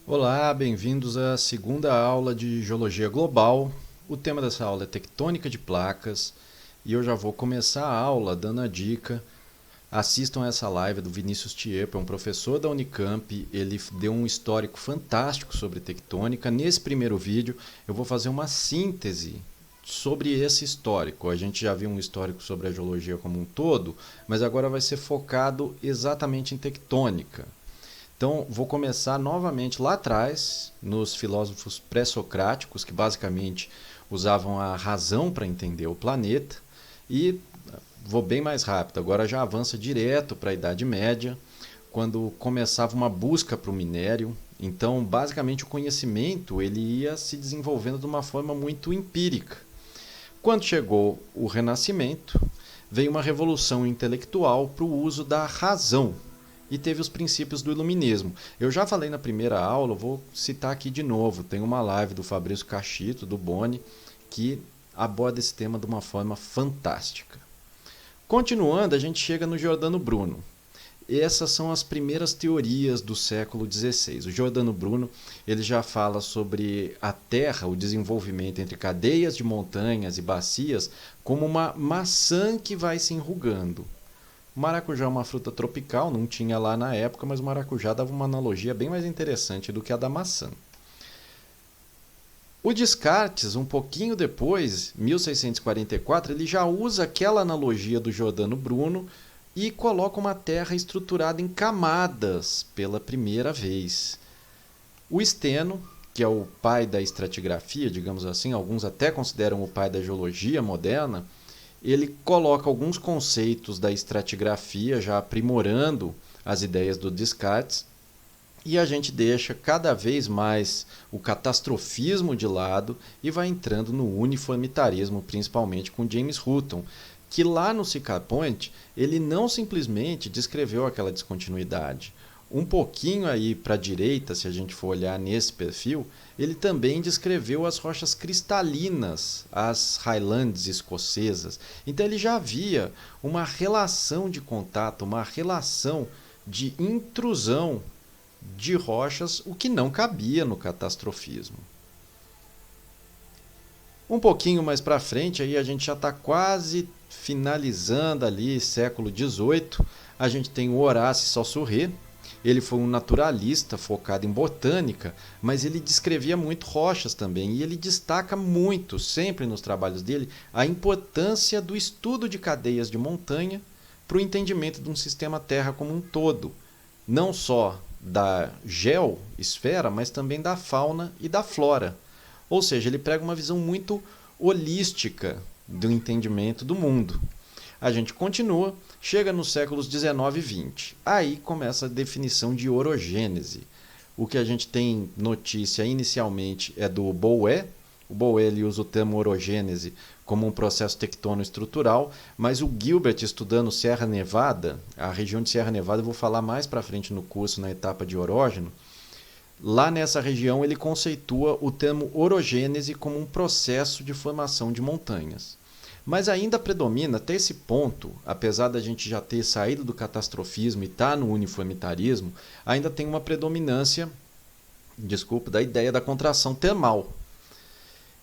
Olá, bem-vindos à segunda aula de Geologia Global. O tema dessa aula é tectônica de placas e eu já vou começar a aula dando a dica. Assistam essa live do Vinícius Tiepo, é um professor da Unicamp, ele deu um histórico fantástico sobre tectônica. Nesse primeiro vídeo eu vou fazer uma síntese sobre esse histórico. A gente já viu um histórico sobre a geologia como um todo, mas agora vai ser focado exatamente em tectônica. Então, vou começar novamente lá atrás, nos filósofos pré-socráticos, que basicamente usavam a razão para entender o planeta, e vou bem mais rápido. Agora já avança direto para a Idade Média, quando começava uma busca para o minério. Então, basicamente, o conhecimento ele ia se desenvolvendo de uma forma muito empírica. Quando chegou o Renascimento, veio uma revolução intelectual para o uso da razão e teve os princípios do iluminismo. Eu já falei na primeira aula, vou citar aqui de novo. Tem uma live do Fabrício Cachito, do Boni, que aborda esse tema de uma forma fantástica. Continuando, a gente chega no Giordano Bruno. Essas são as primeiras teorias do século XVI. O Giordano Bruno ele já fala sobre a Terra, o desenvolvimento entre cadeias de montanhas e bacias, como uma maçã que vai se enrugando. O maracujá é uma fruta tropical, não tinha lá na época, mas o maracujá dava uma analogia bem mais interessante do que a da maçã. O Descartes, um pouquinho depois, 1644, ele já usa aquela analogia do Giordano Bruno e coloca uma Terra estruturada em camadas pela primeira vez. O Steno, que é o pai da estratigrafia, digamos assim, alguns até consideram o pai da geologia moderna, ele coloca alguns conceitos da estratigrafia, já aprimorando as ideias do Descartes, e a gente deixa cada vez mais o catastrofismo de lado e vai entrando no uniformitarismo, principalmente com James Hutton, que lá no Siccar Point ele não simplesmente descreveu aquela descontinuidade. Um pouquinho aí para a direita, se a gente for olhar nesse perfil, ele também descreveu as rochas cristalinas, as Highlands escocesas. Então ele já havia uma relação de contato, uma relação de intrusão de rochas, o que não cabia no catastrofismo. Um pouquinho mais para frente, aí a gente já está quase finalizando ali, século XVIII, a gente tem o Horace Saussure. Ele foi um naturalista focado em botânica, mas ele descrevia muito rochas também, e ele destaca muito, sempre nos trabalhos dele, a importância do estudo de cadeias de montanha para o entendimento de um sistema Terra como um todo, não só da geosfera, mas também da fauna e da flora. Ou seja, ele prega uma visão muito holística do entendimento do mundo. A gente continua, chega nos séculos 19 e 20. Aí começa a definição de orogênese. O que a gente tem notícia inicialmente é do Boé. O Boé ele usa o termo orogênese como um processo tectono-estrutural, mas o Gilbert, estudando Serra Nevada, a região de Serra Nevada, eu vou falar mais para frente no curso, na etapa de orógeno, lá nessa região ele conceitua o termo orogênese como um processo de formação de montanhas. Mas ainda predomina, até esse ponto, apesar da gente já ter saído do catastrofismo e estar no uniformitarismo, ainda tem uma predominância, da ideia da contração termal.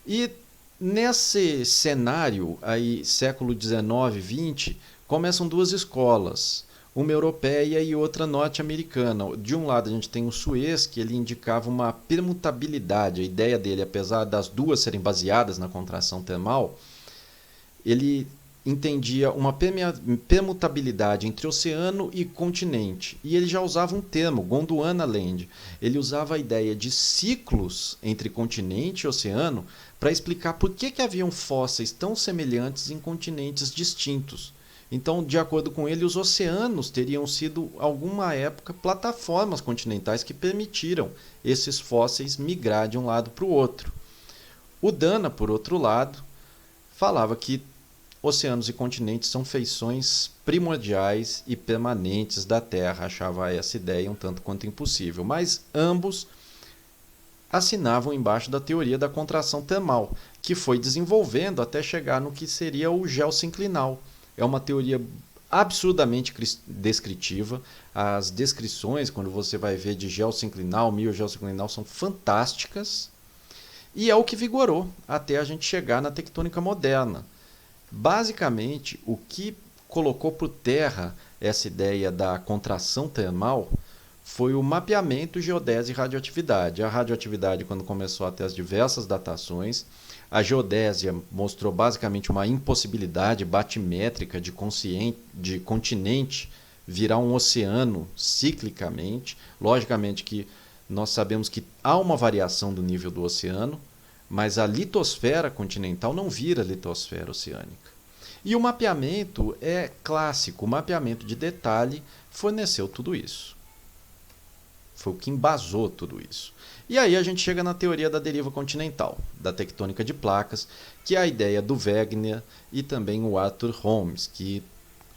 E nesse cenário, aí, século XIX e XX, começam duas escolas, uma europeia e outra norte-americana. De um lado a gente tem o Suez, que ele indicava uma permutabilidade. A ideia dele, apesar das duas serem baseadas na contração termal, ele entendia uma permutabilidade entre oceano e continente. E ele já usava um termo, Gondwana Land. Ele usava a ideia de ciclos entre continente e oceano para explicar por que haviam fósseis tão semelhantes em continentes distintos. Então, de acordo com ele, os oceanos teriam sido, alguma época, plataformas continentais que permitiram esses fósseis migrar de um lado para o outro. O Dana, por outro lado, falava que oceanos e continentes são feições primordiais e permanentes da Terra. Achava essa ideia um tanto quanto impossível, mas ambos assinavam embaixo da teoria da contração termal, que foi desenvolvendo até chegar no que seria o geossinclinal. É uma teoria absurdamente descritiva. As descrições, quando você vai ver de geossinclinal, miogeossinclinal, são fantásticas. E é o que vigorou até a gente chegar na tectônica moderna. Basicamente, o que colocou por terra essa ideia da contração termal foi o mapeamento, geodésia e radioatividade. A radioatividade, quando começou a ter as diversas datações, a geodésia mostrou basicamente uma impossibilidade batimétrica de continente virar um oceano ciclicamente. Logicamente que nós sabemos que há uma variação do nível do oceano, mas a litosfera continental não vira litosfera oceânica. E o mapeamento é clássico, o mapeamento de detalhe forneceu tudo isso. Foi o que embasou tudo isso. E aí a gente chega na teoria da deriva continental, da tectônica de placas, que é a ideia do Wegener e também o Arthur Holmes, que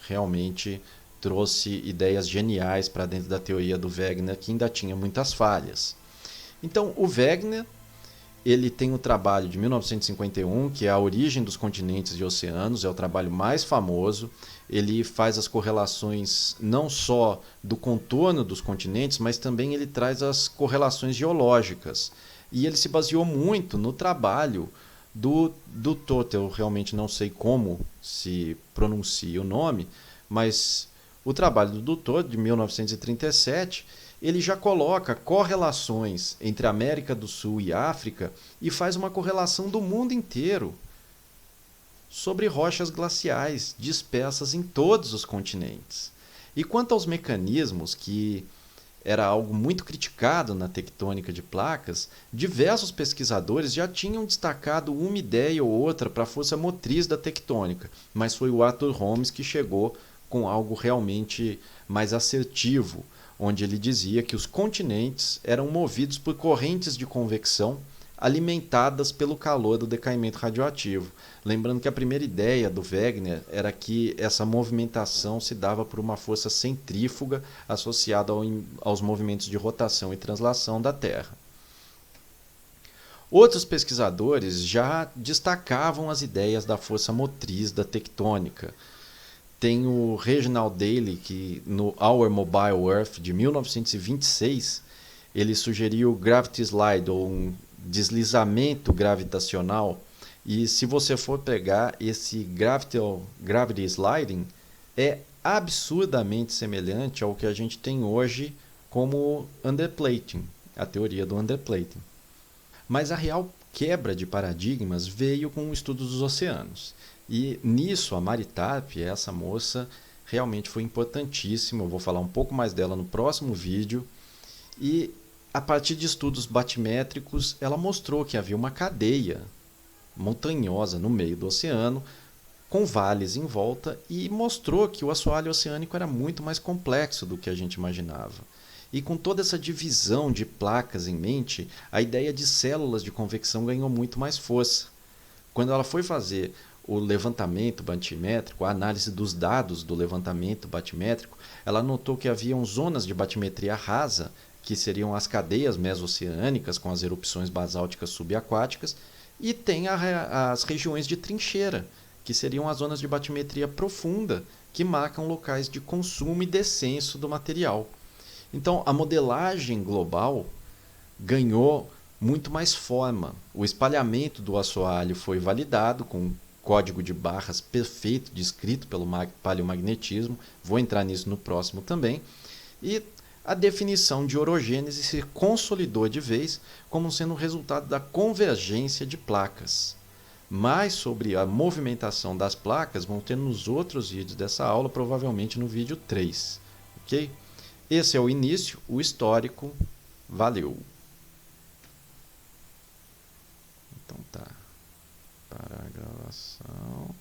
realmente trouxe ideias geniais para dentro da teoria do Wegener, que ainda tinha muitas falhas. Então, o Wegener, ele tem o trabalho de 1951, que é a origem dos continentes e oceanos, é o trabalho mais famoso. Ele faz as correlações não só do contorno dos continentes, mas também ele traz as correlações geológicas. E ele se baseou muito no trabalho do Toth, eu realmente não sei como se pronuncia o nome, mas o trabalho do Toth, de 1937, ele já coloca correlações entre América do Sul e África e faz uma correlação do mundo inteiro sobre rochas glaciais dispersas em todos os continentes. E quanto aos mecanismos, que era algo muito criticado na tectônica de placas, diversos pesquisadores já tinham destacado uma ideia ou outra para a força motriz da tectônica, mas foi o Arthur Holmes que chegou com algo realmente mais assertivo, onde ele dizia que os continentes eram movidos por correntes de convecção alimentadas pelo calor do decaimento radioativo. Lembrando que a primeira ideia do Wegener era que essa movimentação se dava por uma força centrífuga associada aos movimentos de rotação e translação da Terra. Outros pesquisadores já destacavam as ideias da força motriz da tectônica. Tem o Reginald Daly, que no Our Mobile Earth, de 1926, ele sugeriu o gravity slide, ou um deslizamento gravitacional. E se você for pegar esse gravity sliding, é absurdamente semelhante ao que a gente tem hoje como underplating, a teoria do underplating. Mas a real quebra de paradigmas veio com o estudo dos oceanos. E nisso a Mary Tarp, essa moça, realmente foi importantíssima. Eu vou falar um pouco mais dela no próximo vídeo. E a partir de estudos batimétricos, ela mostrou que havia uma cadeia montanhosa no meio do oceano, com vales em volta, e mostrou que o assoalho oceânico era muito mais complexo do que a gente imaginava. E com toda essa divisão de placas em mente, a ideia de células de convecção ganhou muito mais força. Quando ela foi fazer o levantamento batimétrico, a análise dos dados do levantamento batimétrico, ela notou que haviam zonas de batimetria rasa, que seriam as cadeias mesoceânicas com as erupções basálticas subaquáticas, e tem as regiões de trincheira, que seriam as zonas de batimetria profunda, que marcam locais de consumo e descenso do material. Então, a modelagem global ganhou muito mais forma. O espalhamento do assoalho foi validado com código de barras perfeito descrito pelo paleomagnetismo. Vou entrar nisso no próximo também. E a definição de orogênese se consolidou de vez como sendo o resultado da convergência de placas. Mais sobre a movimentação das placas vão ter nos outros vídeos dessa aula, provavelmente no vídeo 3. Ok? Esse é o início, o histórico. Valeu! Então tá. Para a gravação.